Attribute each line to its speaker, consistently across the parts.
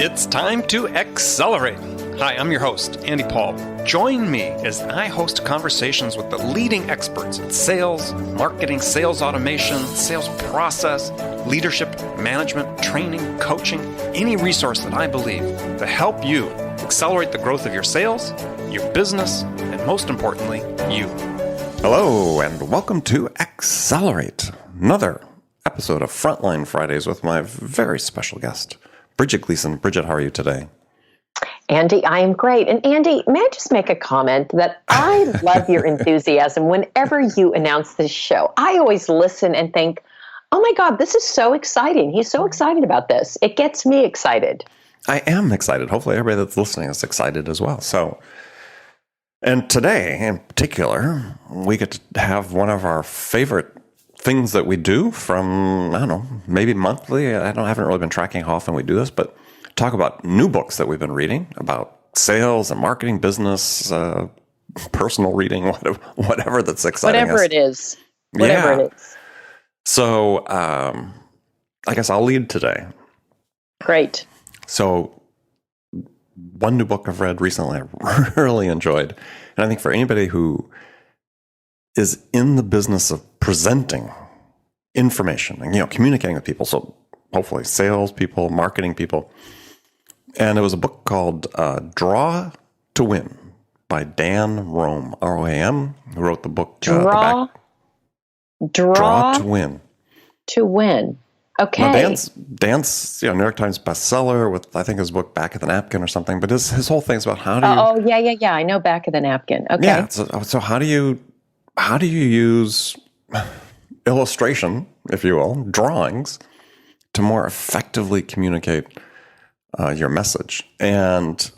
Speaker 1: It's time to accelerate. Hi, I'm your host, Andy Paul. Join me as I host conversations with the leading experts in sales, marketing, sales automation, sales process, leadership, management, training, coaching, any resource that I believe to help you accelerate the growth of your sales, your business, and most importantly, you.
Speaker 2: Hello, and welcome to Accelerate, another episode of Frontline Fridays with my very special guest, Bridget Gleason. Bridget, how are you today?
Speaker 3: Andy, I am great. And Andy, may I just make a comment that I love your enthusiasm whenever you announce this show. I always listen and think, oh my God, this is so exciting. He's so excited about this. It gets me excited.
Speaker 2: I am excited. Hopefully everybody that's listening is excited as well. And today in particular, we get to have one of our favorite things that we do from, I don't know, maybe monthly. I haven't really been tracking how often we do this, but talk about new books that we've been reading about sales and marketing, business, personal reading, whatever that's exciting us.
Speaker 3: Whatever it is. Whatever it is.
Speaker 2: So I guess I'll lead today.
Speaker 3: Great.
Speaker 2: So one new book I've read recently I really enjoyed, and I think for anybody who is in the business of presenting information and communicating with people, so hopefully sales people, marketing people, and it was a book called Draw to Win by Dan Roam, R-O-A-M, who wrote the book
Speaker 3: Draw
Speaker 2: to Win.
Speaker 3: To Win. Okay.
Speaker 2: Now Dan's New York Times bestseller with, I think, his book Back of the Napkin or something, but his whole thing's about how do you...
Speaker 3: yeah. I know Back of the Napkin. Okay.
Speaker 2: Yeah. So how do you use illustration, if you will, drawings, to more effectively communicate your message? And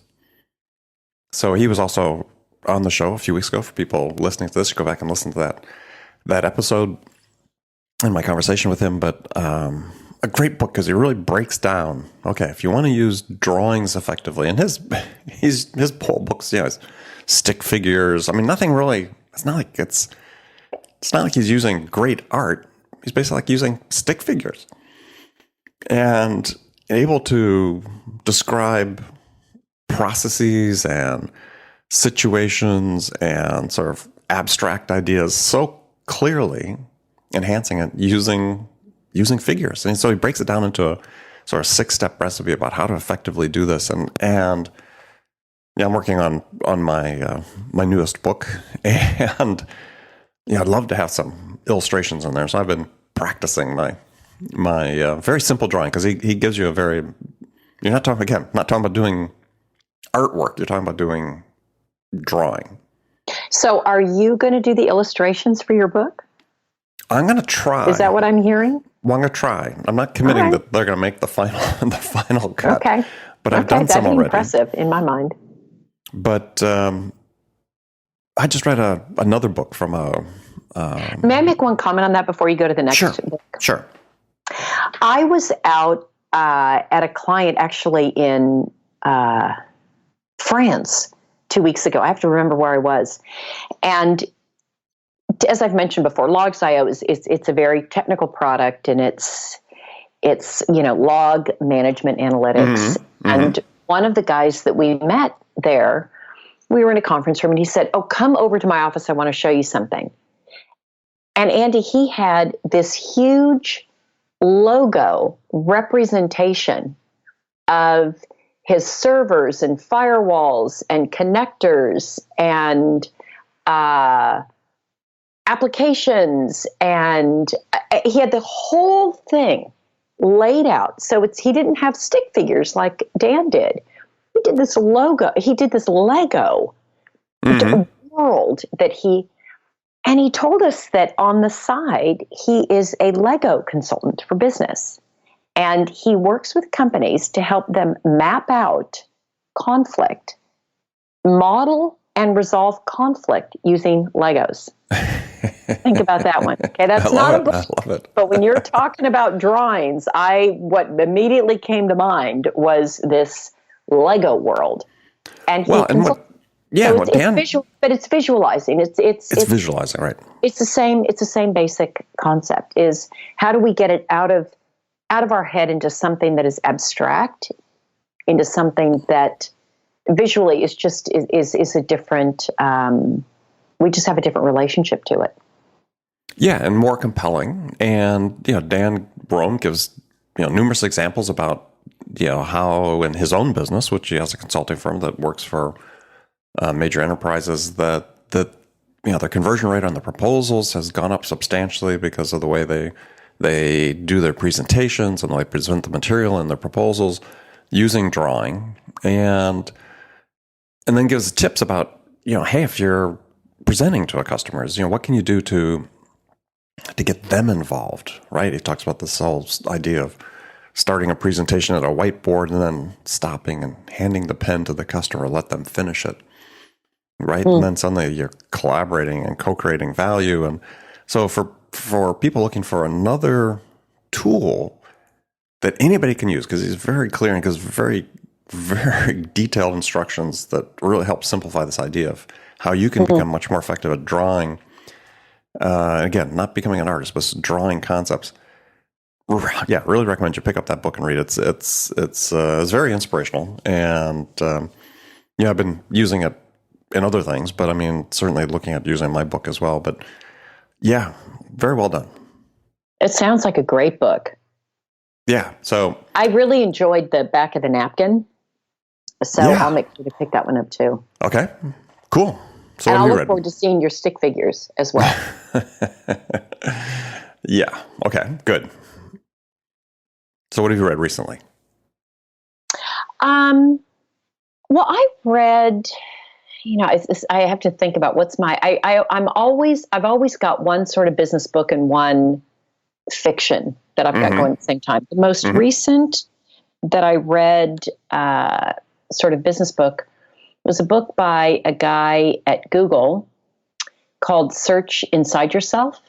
Speaker 2: so he was also on the show a few weeks ago. For people listening to this, go back and listen to that episode and my conversation with him. But a great book because he really breaks down, okay, if you want to use drawings effectively, and his whole books, is stick figures. I mean, nothing really. It's not like he's using great art. He's basically like using stick figures and able to describe processes and situations and sort of abstract ideas so clearly, enhancing it using figures. And so he breaks it down into a sort of 6-step recipe about how to effectively do this. And I'm working on my newest book, and I'd love to have some illustrations in there. So I've been practicing my very simple drawing, because he gives you you're not talking about doing artwork. You're talking about doing drawing. So
Speaker 3: are you going to do the illustrations for your book?
Speaker 2: I'm going to try.
Speaker 3: Is that what I'm hearing?
Speaker 2: Well, I'm going to try. I'm not committing that they're going to make the final cut.
Speaker 3: Okay.
Speaker 2: But I've done some already.
Speaker 3: That's impressive in my mind.
Speaker 2: But I just read another book from a...
Speaker 3: May I make one comment on that before you go to the next book?
Speaker 2: Sure.
Speaker 3: I was out at a client actually in France 2 weeks ago. I have to remember where I was. And as I've mentioned before, Logs.io it's a very technical product, and it's log management analytics. Mm-hmm. And one of the guys that we met there, we were in a conference room, and he said, "Oh, come over to my office. I want to show you something." And Andy, he had this huge logo representation of his servers and firewalls and connectors and applications, and he had the whole thing laid out. So he didn't have stick figures like Dan did. He did this Lego world and he told us that on the side, he is a Lego consultant for business. And he works with companies to help them map out conflict, model and resolve conflict using Legos. Think about that one. Okay, that's not a book.
Speaker 2: I love it.
Speaker 3: But when you're talking about drawings, what immediately came to mind was this Lego world. And it's visualizing. It's
Speaker 2: visualizing, right?
Speaker 3: It's the same basic concept. Is how do we get it out of our head into something that is abstract into something that visually is just is a different. We just have a different relationship to it.
Speaker 2: Yeah, and more compelling. And Dan Rome gives numerous examples about how in his own business, which he has a consulting firm that works for major enterprises, that their conversion rate on the proposals has gone up substantially because of the way they do their presentations and they present the material in their proposals using drawing, and then gives tips about hey, if you're presenting to a customer, what can you do to get them involved, right? He talks about this whole idea of starting a presentation at a whiteboard and then stopping and handing the pen to the customer, let them finish it, right? And then suddenly you're collaborating and co-creating value. And so for people looking for another tool that anybody can use, because he's very clear and gives very, very detailed instructions that really help simplify this idea of how you can become much more effective at drawing. Again, not becoming an artist, but drawing concepts. Yeah, really recommend you pick up that book and read it. It's very inspirational, and I've been using it in other things, but I mean, certainly looking at using my book as well. But yeah, very well done.
Speaker 3: It sounds like a great book.
Speaker 2: Yeah, so
Speaker 3: I really enjoyed the back of the napkin, so I'll make sure to pick that one up too.
Speaker 2: Okay, cool. So
Speaker 3: and
Speaker 2: what
Speaker 3: I'll
Speaker 2: have you
Speaker 3: look
Speaker 2: read?
Speaker 3: forward to seeing your stick figures as well.
Speaker 2: Yeah. Okay. Good. So what have you read recently?
Speaker 3: Well, I read. I have to think about what's my. I've always got one sort of business book and one fiction that I've got going at the same time. The most recent that I read, sort of business book, was a book by a guy at Google called Search Inside Yourself,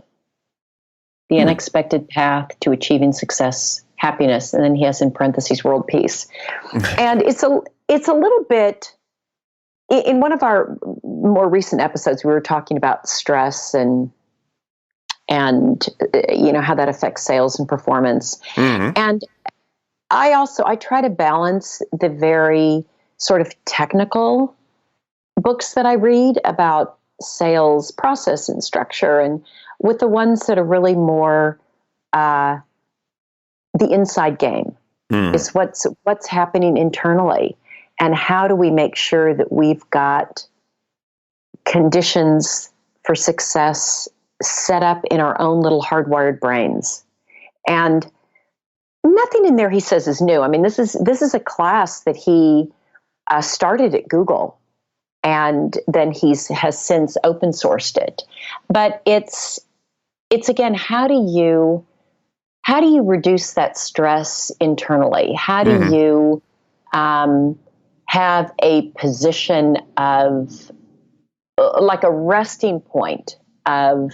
Speaker 3: The Unexpected Path to Achieving Success, Happiness, and then he has in parentheses world peace. And it's a little bit, in one of our more recent episodes, we were talking about stress and how that affects sales and performance. And I try to balance the very sort of technical books that I read about sales process and structure, and with the ones that are really more the inside game, is what's happening internally, and how do we make sure that we've got conditions for success set up in our own little hardwired brains. And nothing in there he says is new. I mean, this is a class that he started at Google, and then has since open sourced it. But it's again, how do you reduce that stress internally? How do you have a position of like a resting point of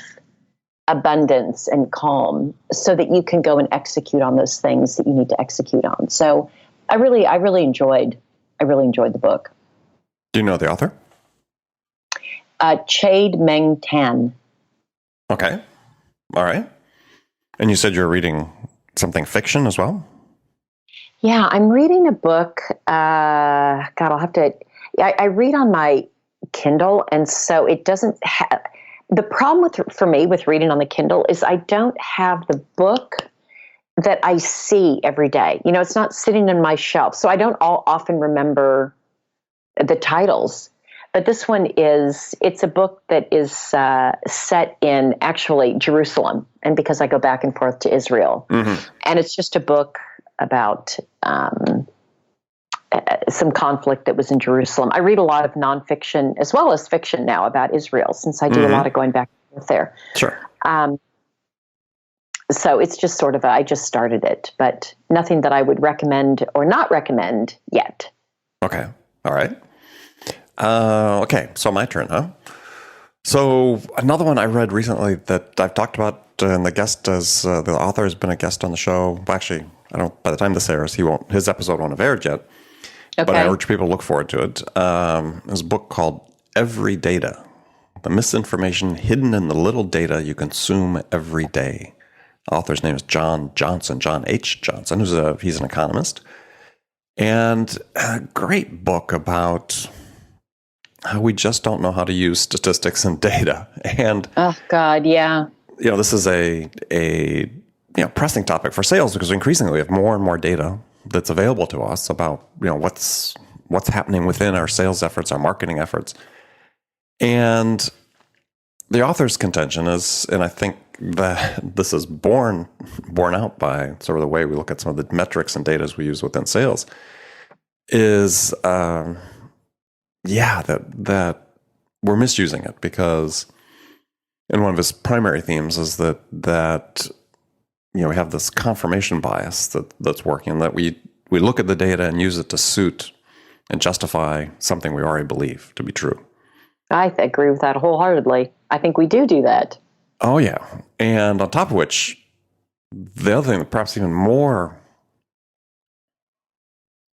Speaker 3: abundance and calm, so that you can go and execute on those things that you need to execute on? So I really enjoyed the book.
Speaker 2: Do you know the author?
Speaker 3: Chade Meng Tan.
Speaker 2: Okay. All right. And you said you're reading something fiction as well?
Speaker 3: Yeah, I'm reading a book. I'll have to. I read on my Kindle, and so it doesn't have. The problem for me with reading on the Kindle is I don't have the book that I see every day. It's not sitting on my shelf, so I don't often remember the titles. But this one it's a book that is set in actually Jerusalem, and because I go back and forth to Israel. And it's just a book about some conflict that was in Jerusalem. I read a lot of nonfiction as well as fiction now about Israel, since I do a lot of going back and forth there.
Speaker 2: Sure.
Speaker 3: So it's just sort of I just started it, but nothing that I would recommend or not recommend yet. Okay.
Speaker 2: All right. Okay, so my turn, huh? So another one I read recently that I've talked about, and the author has been a guest on the show. Well, actually, by the time this airs, his episode won't have aired yet. Okay. But I urge people to look forward to it. There's a book called Every Data: The Misinformation Hidden in the Little Data You Consume Every Day. The author's name is John H. Johnson. He's an economist. And a great book about how we just don't know how to use statistics and data. And
Speaker 3: Oh God, yeah.
Speaker 2: this is a pressing topic for sales because increasingly we have more and more data that's available to us about what's happening within our sales efforts, our marketing efforts. And the author's contention is, and I think that this is borne out by sort of the way we look at some of the metrics and data we use within sales, is that we're misusing it, because and one of his primary themes is that we have this confirmation bias that's working, that we look at the data and use it to suit and justify something we already believe to be true.
Speaker 3: I agree with that wholeheartedly. I think we do that.
Speaker 2: Oh, yeah. And on top of which, the other thing, perhaps even more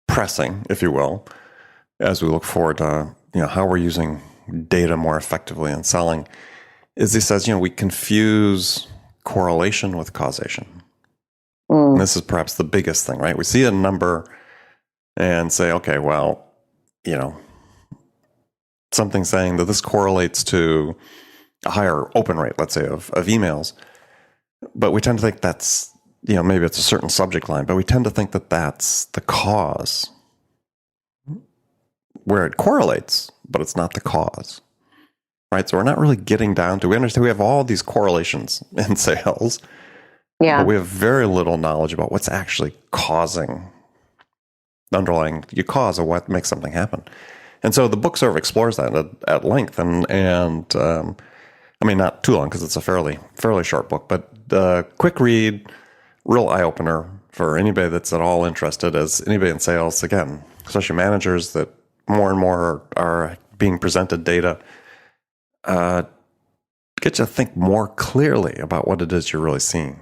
Speaker 2: pressing, if you will, as we look forward to how we're using data more effectively in selling, is he says, we confuse correlation with causation. And this is perhaps the biggest thing, right? We see a number and say, okay, well, something saying that this correlates to a higher open rate, let's say, of emails. But we tend to think that's, maybe it's a certain subject line, but we tend to think that that's the cause, where it correlates, but it's not the cause, right? So we're not really getting down to, we understand we have all these correlations in sales, but we have very little knowledge about what's actually causing the underlying cause of what makes something happen. And so the book sort of explores that at length, and I mean, not too long because it's a fairly short book, but quick read, real eye opener for anybody that's at all interested, as anybody in sales, again, especially managers that more and more are being presented data, get you to think more clearly about what it is you're really seeing.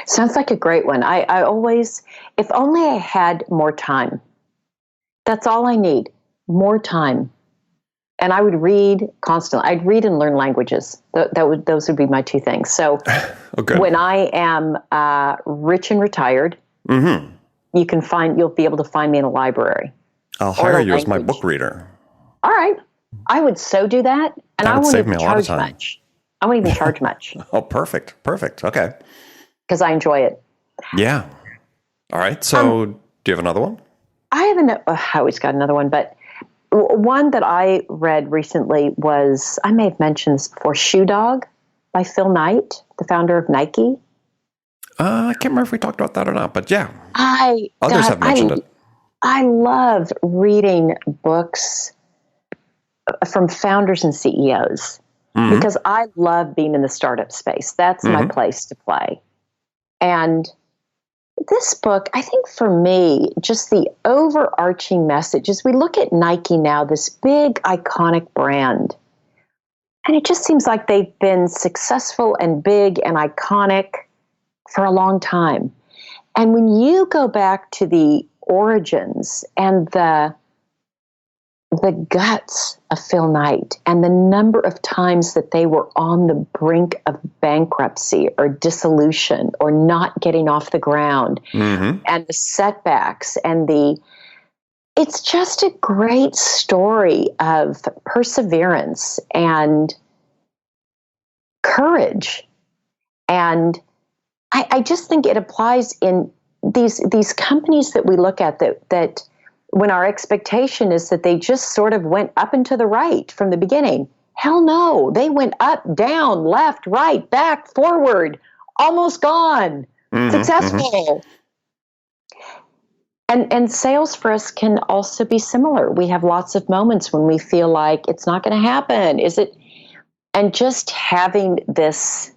Speaker 3: Sounds like a great one. I always, if only I had more time. That's all I need, more time. And I would read constantly. I'd read and learn languages. Those would be my two things. So when I am rich and retired, you'll be able to find me in a library.
Speaker 2: I'll hire you as my book reader.
Speaker 3: All right. I would so do that. And I won't even charge much. I won't even charge much.
Speaker 2: Oh, perfect. Okay.
Speaker 3: Because I enjoy it.
Speaker 2: Yeah. All right. So do you have another one?
Speaker 3: I always got another one, but one that I read recently was, I may have mentioned this before, Shoe Dog by Phil Knight, the founder of Nike.
Speaker 2: I can't remember if we talked about that or not, but yeah. Others have mentioned it.
Speaker 3: I love reading books from founders and CEOs because I love being in the startup space. That's my place to play. And this book, I think for me, just the overarching message is we look at Nike now, this big iconic brand, and it just seems like they've been successful and big and iconic for a long time. And when you go back to the origins and the guts of Phil Knight and the number of times that they were on the brink of bankruptcy or dissolution or not getting off the ground and the setbacks it's just a great story of perseverance and courage. And I just think it applies in these companies that we look at that when our expectation is that they just sort of went up and to the right from the beginning. Hell no, they went up, down, left, right, back, forward, almost gone, successful. And sales for us can also be similar. We have lots of moments when we feel like it's not going to happen. And just having this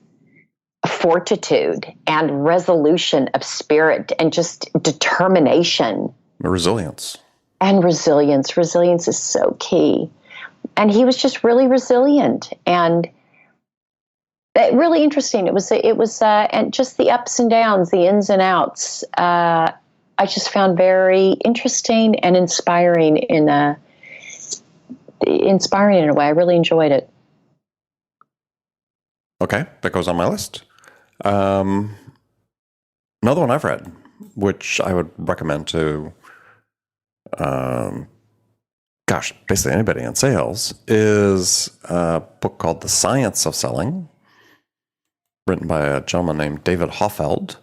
Speaker 3: fortitude and resolution of spirit and just determination.
Speaker 2: Resilience. And
Speaker 3: resilience. Resilience is so key. And he was just really resilient and really interesting. It was, and just the ups and downs, the ins and outs. I just found very interesting and inspiring in a way. I really enjoyed it.
Speaker 2: Okay, that goes on my list. Another one I've read, which I would recommend to, basically anybody in sales, is a book called The Science of Selling, written by a gentleman named David Hoffeld.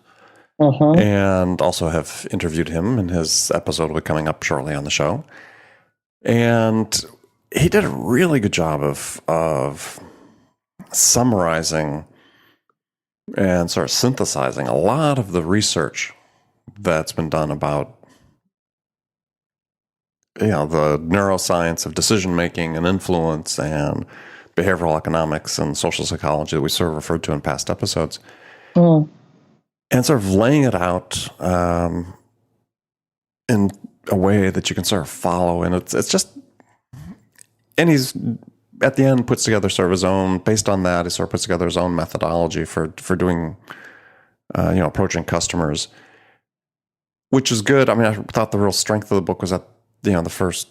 Speaker 2: And also have interviewed him, and his episode will be coming up shortly on the show. And he did a really good job of summarizing and sort of synthesizing a lot of the research that's been done about, the neuroscience of decision making and influence and behavioral economics and social psychology that we sort of referred to in past episodes. And sort of laying it out in a way that you can sort of follow. And it's just, and he's at the end puts together sort of his own, based on that, he sort of puts together his own methodology for doing, approaching customers, which is good. I mean, I thought the real strength of the book was that, the first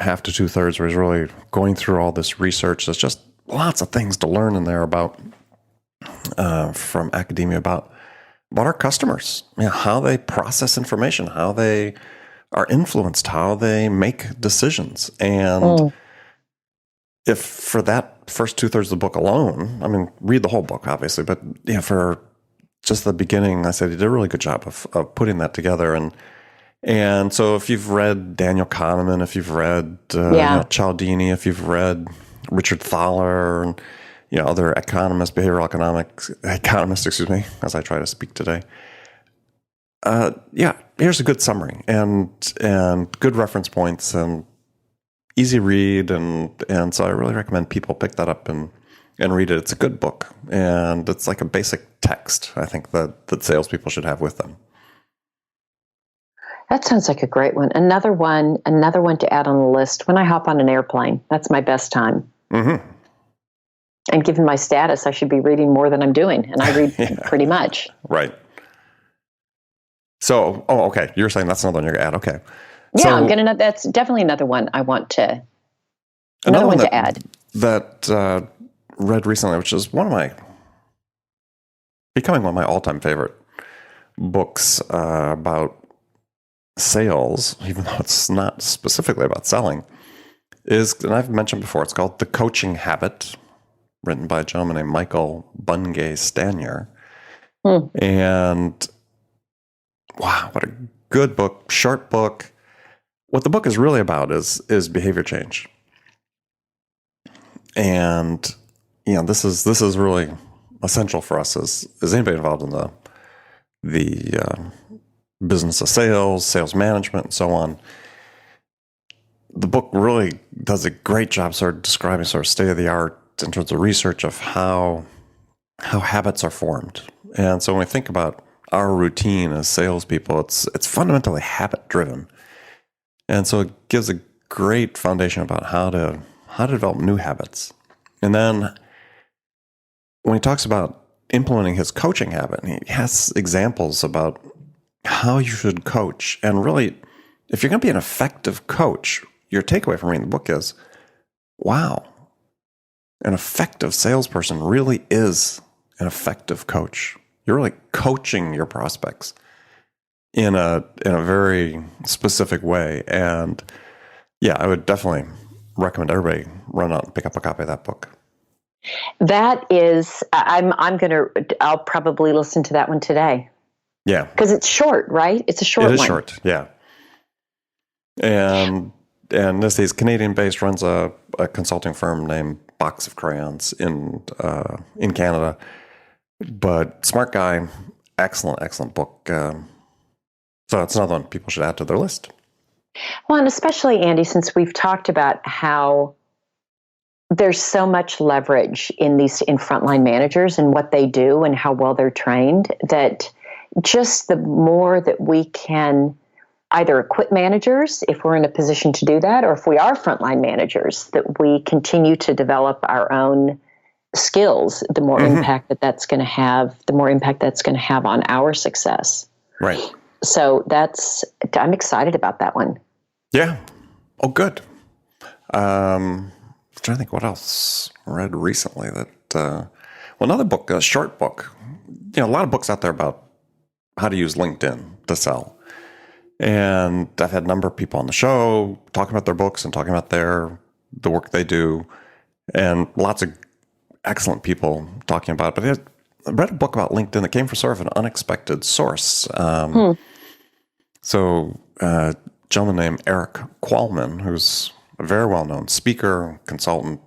Speaker 2: half to 2/3 where he's really going through all this research. There's just lots of things to learn in there about, from academia about our customers, how they process information, how they are influenced, how they make decisions. And if for that first 2/3 of the book alone, I mean, read the whole book, obviously, but for just the beginning, I said he did a really good job of putting that together. And so if you've read Daniel Kahneman, if you've read Cialdini, if you've read Richard Thaler, and other behavioral economists, as I try to speak today. Here's a good summary and good reference points and easy read. And so I really recommend people pick that up and read it. It's a good book, and it's like a basic text, I think, that salespeople should have with them.
Speaker 3: That sounds like a great one. Another one to add on the list. When I hop on an airplane, that's my best time. And given my status, I should be reading more than I'm doing. And I read pretty much.
Speaker 2: Right. So, okay. You're saying that's another one you're going to add. Okay.
Speaker 3: Yeah, that's definitely another one I want to, another one to add.
Speaker 2: That read recently, which is becoming one of my all-time favorite books about sales, even though it's not specifically about selling, and I've mentioned before, it's called The Coaching Habit, written by a gentleman named Michael Bungay Stanier. And wow, what a good book, short book. What the book is really about is behavior change. And this is really essential for us as anybody involved in the business of sales management, and so on. The book really does a great job sort of describing sort of state of the art in terms of research of how habits are formed. And so when we think about our routine as salespeople, it's fundamentally habit driven. And so it gives a great foundation about how to develop new habits. And then when he talks about implementing his coaching habit, he has examples about how you should coach. And really, if you're going to be an effective coach, your takeaway from reading the book is, wow, an effective salesperson really is an effective coach. You're really coaching your prospects in a very specific way. And I would definitely recommend everybody run out and pick up a copy of that book.
Speaker 3: That is, I'll probably listen to that one today.
Speaker 2: Yeah.
Speaker 3: Because it's short, right? It's a short one.
Speaker 2: It is short, yeah. And this is Canadian-based, runs a consulting firm named Box of Crayons in Canada. But smart guy, excellent book. So it's another one people should add to their list.
Speaker 3: Well, and especially, Andy, since we've talked about how there's so much leverage in frontline managers and what they do and how well they're trained, that just the more that we can either equip managers, if we're in a position to do that, or if we are frontline managers, that we continue to develop our own skills, the more impact that's going to have, on our success.
Speaker 2: Right.
Speaker 3: So I'm excited about that one.
Speaker 2: Yeah. Oh, good. I'm trying to think what else I read recently another book, a short book. A lot of books out there about how to use LinkedIn to sell. And I've had a number of people on the show talking about their books and talking about the work they do, and lots of excellent people talking about it. But I read a book about LinkedIn that came from sort of an unexpected source. So a gentleman named Eric Qualman, who's a very well-known speaker, consultant,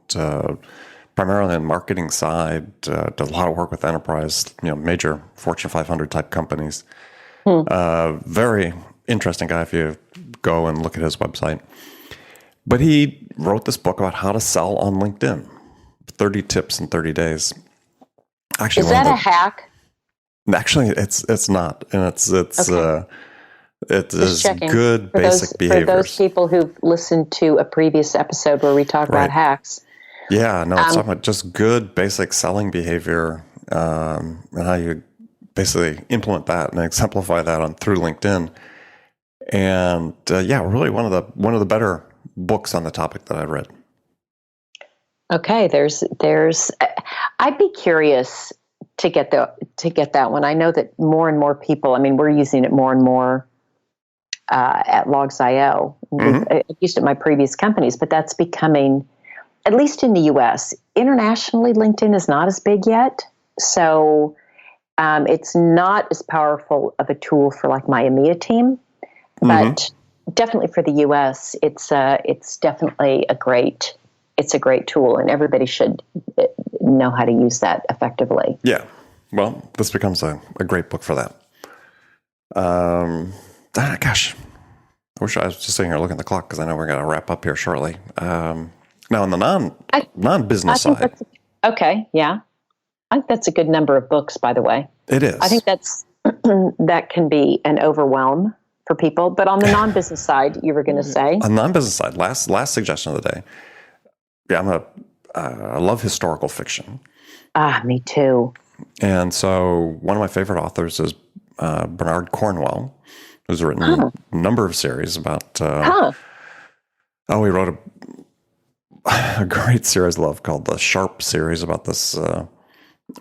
Speaker 2: primarily on the marketing side, does a lot of work with enterprise, major Fortune 500 type companies. Very interesting guy if you go and look at his website. But he wrote this book about how to sell on LinkedIn, 30 tips in 30 days. Actually,
Speaker 3: is that a hack?
Speaker 2: Actually, it's not, and it's
Speaker 3: Okay.
Speaker 2: it is
Speaker 3: checking.
Speaker 2: good basic behaviors.
Speaker 3: For those people who've listened to a previous episode where we talk about hacks.
Speaker 2: Yeah, no, it's talking about just good basic selling behavior, and how you basically implement that and exemplify that through LinkedIn. And really one of the better books on the topic that I've read.
Speaker 3: Okay, there's. I'd be curious to get that one. I know that more and more people. I mean, we're using it more and more at Logs.io. I've used it in my previous companies, but that's becoming, at least in the U.S. Internationally, LinkedIn is not as big yet, so it's not as powerful of a tool for like my EMEA team, but definitely for the U.S., it's definitely a great tool, and everybody should know how to use that effectively.
Speaker 2: Yeah, well, this becomes a great book for that. Gosh, I wish I was just sitting here looking at the clock because I know we're going to wrap up here shortly. Now, on the non-business side.
Speaker 3: Okay, yeah. I think that's a good number of books, by the way.
Speaker 2: It is.
Speaker 3: I think that can be an overwhelm for people. But on the non-business side, you were going to say?
Speaker 2: On the non-business side, last suggestion of the day. Yeah, I love historical fiction.
Speaker 3: Me too.
Speaker 2: And so one of my favorite authors is Bernard Cornwell, who's written a number of series about... he wrote a great series I love called the Sharp series about this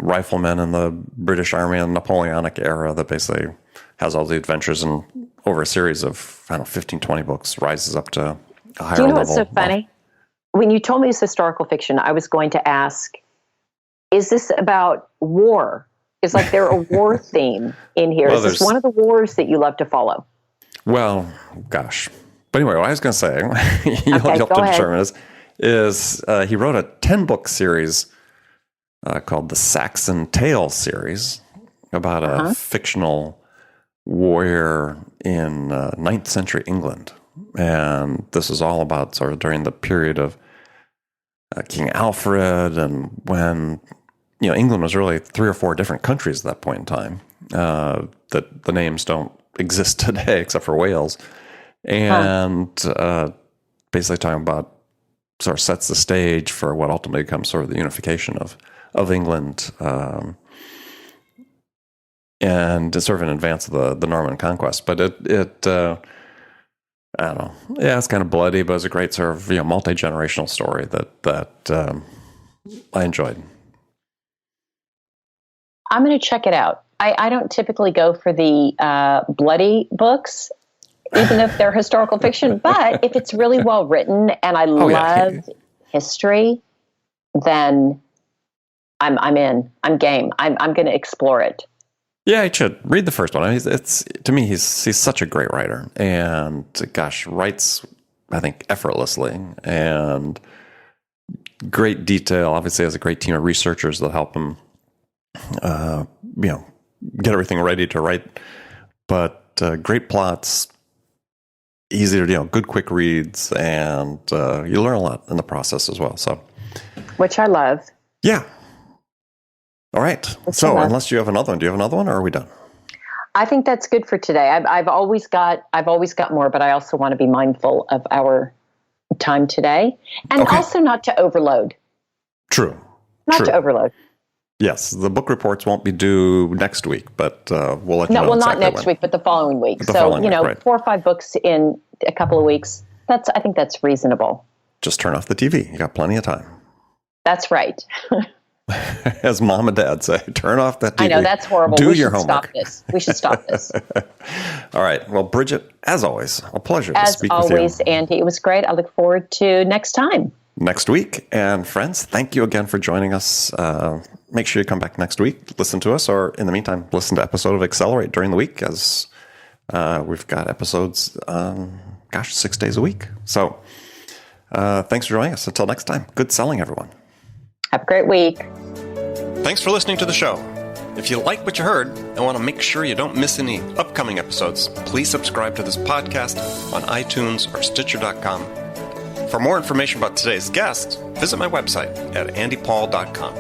Speaker 2: rifleman in the British Army in the Napoleonic era that basically has all the adventures and over a series of, 15, 20 books, rises up to a higher level.
Speaker 3: Do you know what's so funny? When you told me it's historical fiction, I was going to ask, is this about war? Is like there a war theme in here? Is this one of the wars that you love to follow?
Speaker 2: Well, gosh. But anyway, what I was going to say, you'll have to determine is he wrote a 10-book series called the Saxon Tale series about a fictional warrior in 9th century England. And this is all about sort of during the period of King Alfred, and when England was really 3 or 4 different countries at that point in time. That the names don't exist today except for Wales, and basically talking about sort of sets the stage for what ultimately becomes sort of the unification of England, and it's sort of in advance of the Norman conquest. But it I don't know. Yeah, it's kind of bloody, but it's a great sort of multi-generational story that I enjoyed.
Speaker 3: I'm going to check it out. I don't typically go for the bloody books, even if they're historical fiction. But if it's really well written and I love history, then I'm in. I'm game. I'm going to explore it.
Speaker 2: Yeah, you should read the first one. I mean, it's to me, he's such a great writer, and gosh, writes, I think, effortlessly, and great detail. Obviously, has a great team of researchers that help him, get everything ready to write. But great plots, easy to good quick reads, and you learn a lot in the process as well. So,
Speaker 3: which I love.
Speaker 2: Yeah. All right. So unless you have another one, do you have another one, or are we done?
Speaker 3: I think that's good for today. I've always got more, but I also want to be mindful of our time today, and also not to overload.
Speaker 2: True.
Speaker 3: Not to overload.
Speaker 2: Yes, the book reports won't be due next week, but we'll let you know.
Speaker 3: Well,
Speaker 2: exactly
Speaker 3: not next week, but the following week. So 4 or 5 books in a couple of weeks. I think that's reasonable.
Speaker 2: Just turn off the TV. You got plenty of time.
Speaker 3: That's right.
Speaker 2: As mom and dad say, turn off that TV.
Speaker 3: I know, that's horrible.
Speaker 2: Do
Speaker 3: we
Speaker 2: your
Speaker 3: should
Speaker 2: homework.
Speaker 3: Stop this. We should stop this.
Speaker 2: All right. Well, Bridget, as always, a pleasure to
Speaker 3: As
Speaker 2: speak
Speaker 3: always,
Speaker 2: with you.
Speaker 3: Andy, it was great. I look forward to next time.
Speaker 2: Next week. And friends, thank you again for joining us. Make sure you come back next week, listen to us, or in the meantime, listen to episode of Accelerate during the week, as we've got episodes, 6 days a week. So thanks for joining us. Until next time, good selling, everyone.
Speaker 3: Have a great week.
Speaker 1: Thanks for listening to the show. If you like what you heard and want to make sure you don't miss any upcoming episodes, please subscribe to this podcast on iTunes or Stitcher.com. For more information about today's guest, visit my website at andypaul.com.